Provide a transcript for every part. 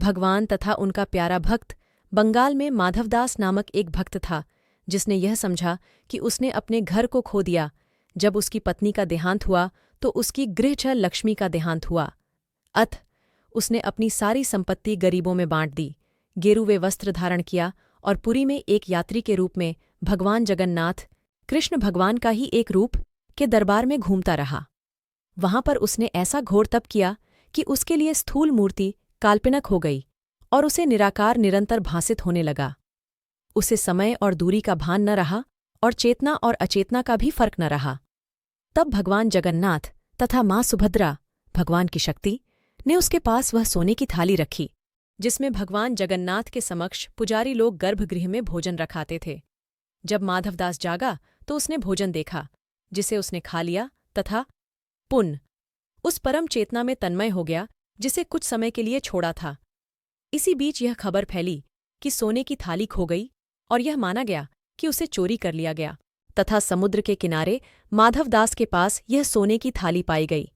भगवान तथा उनका प्यारा भक्त बंगाल में माधवदास नामक एक भक्त था, जिसने यह समझा कि उसने अपने घर को खो दिया। जब उसकी पत्नी का देहांत हुआ तो उसकी गृहच लक्ष्मी का देहांत हुआ। अतः उसने अपनी सारी संपत्ति गरीबों में बांट दी, गेरुवे वस्त्र धारण किया और पुरी में एक यात्री के रूप में भगवान जगन्नाथ, कृष्ण भगवान का ही एक रूप, के दरबार में घूमता रहा। वहां पर उसने ऐसा घोर तप किया कि उसके लिए स्थूल मूर्ति काल्पनिक हो गई और उसे निराकार निरंतर भासित होने लगा। उसे समय और दूरी का भान न रहा और चेतना और अचेतना का भी फर्क न रहा। तब भगवान जगन्नाथ तथा माँ सुभद्रा, भगवान की शक्ति, ने उसके पास वह सोने की थाली रखी, जिसमें भगवान जगन्नाथ के समक्ष पुजारी लोग गर्भगृह में भोजन रखाते थे। जब माधवदास जागा तो उसने भोजन देखा, जिसे उसने खा लिया तथा पुनः उस परम चेतना में तन्मय हो गया जिसे कुछ समय के लिए छोड़ा था। इसी बीच यह खबर फैली कि सोने की थाली खो गई और यह माना गया कि उसे चोरी कर लिया गया तथा समुद्र के किनारे माधवदास के पास यह सोने की थाली पाई गई।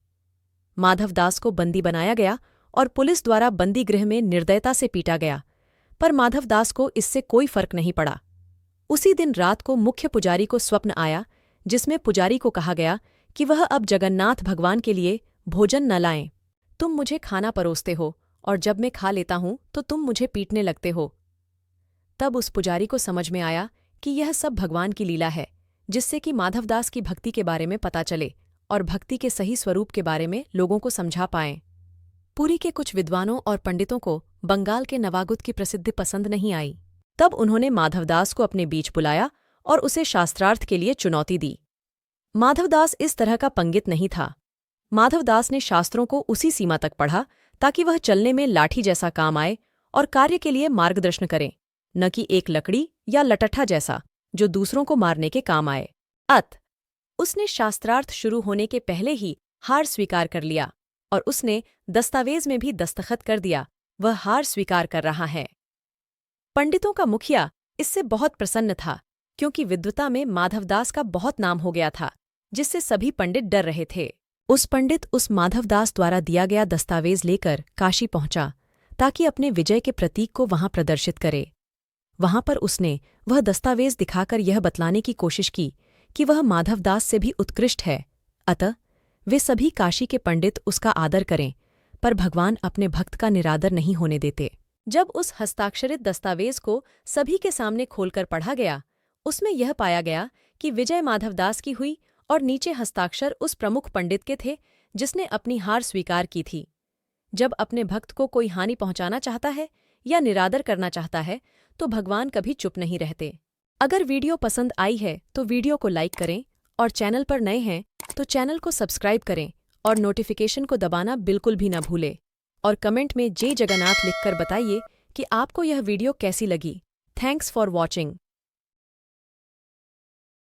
माधवदास को बंदी बनाया गया और पुलिस द्वारा बंदी गृह में निर्दयता से पीटा गया, पर माधवदास को इससे कोई फर्क नहीं पड़ा। उसी दिन रात को मुख्य पुजारी को स्वप्न आया, जिसमें पुजारी को कहा गया कि वह अब जगन्नाथ भगवान के लिए भोजन न लाएं। तुम मुझे खाना परोसते हो और जब मैं खा लेता हूं तो तुम मुझे पीटने लगते हो। तब उस पुजारी को समझ में आया कि यह सब भगवान की लीला है, जिससे कि माधवदास की भक्ति के बारे में पता चले और भक्ति के सही स्वरूप के बारे में लोगों को समझा पाएं। पुरी के कुछ विद्वानों और पंडितों को बंगाल के नवागुत की प्रसिद्धि पसंद नहीं आई। तब उन्होंने माधवदास को अपने बीच बुलाया और उसे शास्त्रार्थ के लिए चुनौती दी। माधवदास इस तरह का पंडित नहीं था। माधवदास ने शास्त्रों को उसी सीमा तक पढ़ा ताकि वह चलने में लाठी जैसा काम आए और कार्य के लिए मार्गदर्शन करे, न कि एक लकड़ी या लटठा जैसा जो दूसरों को मारने के काम आए। उसने शास्त्रार्थ शुरू होने के पहले ही हार स्वीकार कर लिया और उसने दस्तावेज में भी दस्तखत कर दिया वह हार स्वीकार कर रहा है। पंडितों का मुखिया इससे बहुत प्रसन्न था, क्योंकि विद्वता में माधवदास का बहुत नाम हो गया था, जिससे सभी पंडित डर रहे थे। उस पंडित उस माधवदास द्वारा दिया गया दस्तावेज लेकर काशी पहुंचा ताकि अपने विजय के प्रतीक को वहां प्रदर्शित करे। वहां पर उसने वह दस्तावेज दिखाकर यह बतलाने की कोशिश की कि वह माधवदास से भी उत्कृष्ट है, अतः वे सभी काशी के पंडित उसका आदर करें, पर भगवान अपने भक्त का निरादर नहीं होने देते। जब उस हस्ताक्षरित दस्तावेज को सभी के सामने खोलकर पढ़ा गया, उसमें यह पाया गया कि विजय माधवदास की हुई और नीचे हस्ताक्षर उस प्रमुख पंडित के थे जिसने अपनी हार स्वीकार की थी। जब अपने भक्त को कोई हानि पहुंचाना चाहता है या निरादर करना चाहता है तो भगवान कभी चुप नहीं रहते। अगर वीडियो पसंद आई है तो वीडियो को लाइक करें और चैनल पर नए हैं तो चैनल को सब्सक्राइब करें और नोटिफिकेशन को दबाना बिल्कुल भी न भूलें। और कमेंट में जय जगन्नाथ लिखकर बताइए कि आपको यह वीडियो कैसी लगी। Thanks for watching.